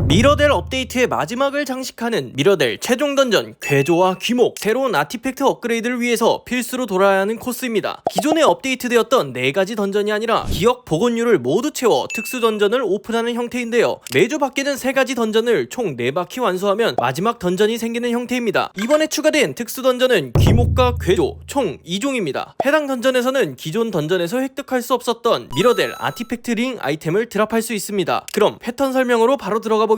미러델 업데이트의 마지막을 장식하는 미러델 최종 던전 괴조와 귀목, 새로운 아티팩트 업그레이드를 위해서 필수로 돌아야 하는 코스입니다. 기존에 업데이트되었던 4가지 던전이 아니라 기억 복원율을 모두 채워 특수 던전을 오픈하는 형태인데요. 매주 바뀌는 3가지 던전을 총 4바퀴 완수하면 마지막 던전이 생기는 형태입니다. 이번에 추가된 특수 던전은 귀목과 괴조 총 2종입니다. 해당 던전에서는 기존 던전에서 획득할 수 없었던 미러델 아티팩트 링 아이템을 드랍할 수 있습니다. 그럼 패턴 설명으로 바로 들어가 보겠습니다.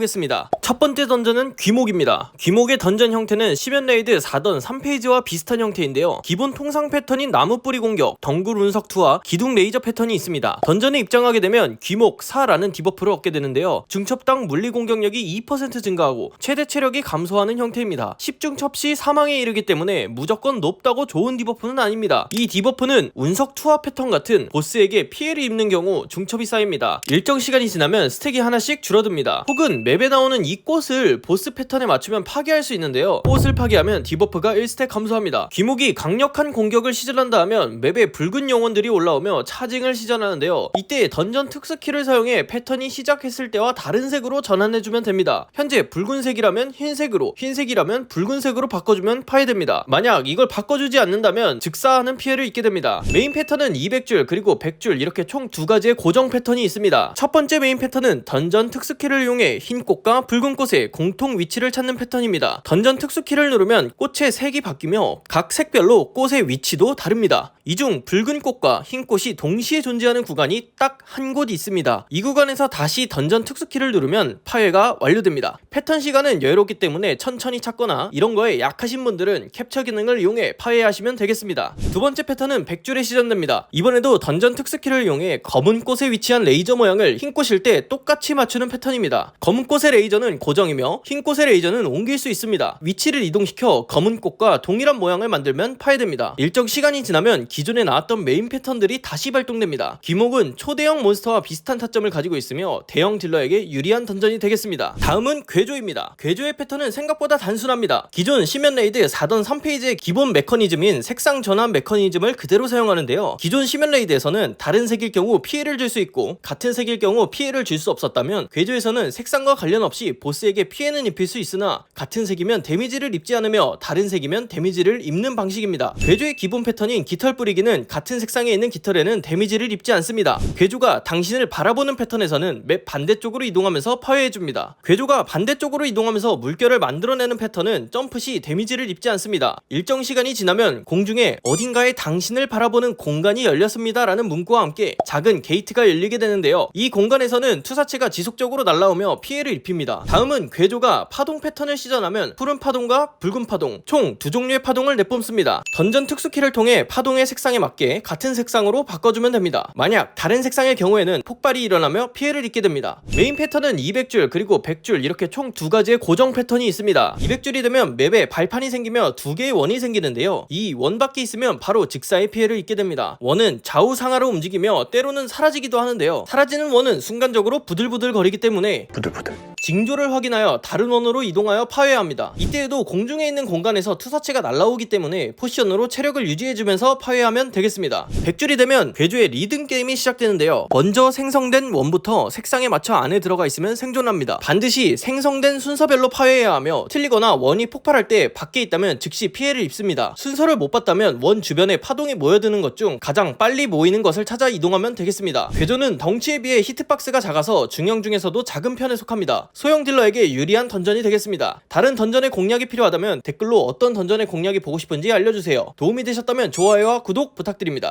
첫 번째 던전은 귀목입니다. 귀목의 던전 형태는 시면 레이드 4던 3페이지와 비슷한 형태인데요. 기본 통상 패턴인 나무뿌리 공격, 덩굴 운석2와 기둥 레이저 패턴이 있습니다. 던전에 입장하게 되면 귀목 4라는 디버프를 얻게 되는데요. 중첩당 물리 공격력이 2% 증가하고 최대 체력이 감소하는 형태입니다. 10중첩 시 사망에 이르기 때문에 무조건 높다고 좋은 디버프는 아닙니다. 이 디버프는 운석2와 패턴 같은 보스에게 피해를 입는 경우 중첩이 쌓입니다. 일정 시간이 지나면 스택이 하나씩 줄어듭니다. 혹은 맵에 나오는 이 꽃을 보스 패턴에 맞추면 파괴할 수 있는데요. 꽃을 파괴하면 디버프가 1스택 감소합니다. 귀목이 강력한 공격을 시전한다 하면 맵에 붉은 영혼들이 올라오며 차징을 시전하는데요. 이때 던전 특수키를 사용해 패턴이 시작했을 때와 다른 색으로 전환해주면 됩니다. 현재 붉은색이라면 흰색으로, 흰색이라면 붉은색으로 바꿔주면 파괴됩니다. 만약 이걸 바꿔주지 않는다면 즉사하는 피해를 입게 됩니다. 메인 패턴은 200줄 그리고 100줄 이렇게 총 2가지의 고정 패턴이 있습니다. 첫 번째 메인 패턴은 던전 특수키를 이용해 흰 꽃과 붉은 꽃의 공통 위치를 찾는 패턴입니다. 던전 특수키를 누르면 꽃의 색이 바뀌며 각 색별로 꽃의 위치도 다릅니다. 이 중 붉은 꽃과 흰 꽃이 동시에 존재하는 구간이 딱 한 곳 있습니다. 이 구간에서 다시 던전 특수키를 누르면 파괴가 완료됩니다. 패턴 시간은 여유롭기 때문에 천천히 찾거나 이런 거에 약하신 분들은 캡처 기능을 이용해 파괴하시면 되겠습니다. 두 번째 패턴은 100줄에 시전됩니다. 이번에도 던전 특수키를 이용해 검은 꽃에 위치한 레이저 모양을 흰 꽃일 때 똑같이 맞추는 패턴입니다. 검은 꽃의 레이저는 고정이며 흰 꽃의 레이저는 옮길 수 있습니다. 위치를 이동시켜 검은 꽃과 동일한 모양을 만들면 파괴됩니다. 일정 시간이 지나면 기존에 나왔던 메인 패턴들이 다시 발동됩니다. 귀목은 초대형 몬스터와 비슷한 타점을 가지고 있으며 대형 딜러에게 유리한 던전이 되겠습니다. 다음은 괴조입니다. 괴조의 패턴은 생각보다 단순합니다. 기존 시면 레이드 4던 3페이지의 기본 메커니즘인 색상 전환 메커니즘을 그대로 사용하는데요. 기존 시면 레이드에서는 다른 색일 경우 피해를 줄 수 있고 같은 색일 경우 피해를 줄 수 없었다면 괴조에서는 색상과 관련 없이 보스에게 피해는 입힐 수 있으나 같은 색이면 데미지를 입지 않으며 다른 색이면 데미지를 입는 방식입니다. 괴조의 기본 패턴인 깃털 뿌리기는 같은 색상에 있는 깃털에는 데미지를 입지 않습니다. 괴조가 당신을 바라보는 패턴에서는 맵 반대쪽으로 이동하면서 파괴해줍니다. 괴조가 반대쪽으로 이동하면서 물결을 만들어내는 패턴은 점프 시 데미지를 입지 않습니다. 일정 시간이 지나면 공중에 어딘가에 당신을 바라보는 공간이 열렸습니다 라는 문구와 함께 작은 게이트가 열리게 되는데요. 이 공간에서는 투사체가 지속적으로 날아오며 피해를 입힙니다. 다음은 괴조가 파동 패턴을 시전하면 푸른 파동과 붉은 파동 총 2종류의 파동을 내뿜습니다. 던전 특수키를 통해 파동의 색상에 맞게 같은 색상으로 바꿔주면 됩니다. 만약 다른 색상의 경우에는 폭발이 일어나며 피해를 입게 됩니다. 메인 패턴은 200줄 그리고 100줄 이렇게 총 2가지의 고정 패턴이 있습니다. 200줄이 되면 맵에 발판이 생기며 2개의 원이 생기는데요. 이 원밖에 있으면 바로 즉사의 피해를 입게 됩니다. 원은 좌우상하로 움직이며 때로는 사라지기도 하는데요. 사라지는 원은 순간적으로 부들부들 거리기 때문에 징조를 확인하여 다른 원으로 이동하여 파괴합니다. 이때에도 공중에 있는 공간에서 투사체가 날아오기 때문에 포지션으로 체력을 유지해주면서 파괴하면 되겠습니다. 100줄이 되면 괴조의 리듬 게임이 시작되는데요. 먼저 생성된 원부터 색상에 맞춰 안에 들어가 있으면 생존합니다. 반드시 생성된 순서별로 파괴해야 하며 틀리거나 원이 폭발할 때 밖에 있다면 즉시 피해를 입습니다. 순서를 못 봤다면 원 주변에 파동이 모여드는 것 중 가장 빨리 모이는 것을 찾아 이동하면 되겠습니다. 괴조는 덩치에 비해 히트박스가 작아서 중형 중에서도 작은 편에 속합니다. 소형 딜러에게 유리한 던전이 되겠습니다. 다른 던전의 공략이 필요하다면 댓글로 어떤 던전의 공략이 보고 싶은지 알려주세요. 도움이 되셨다면 좋아요와 구독 부탁드립니다.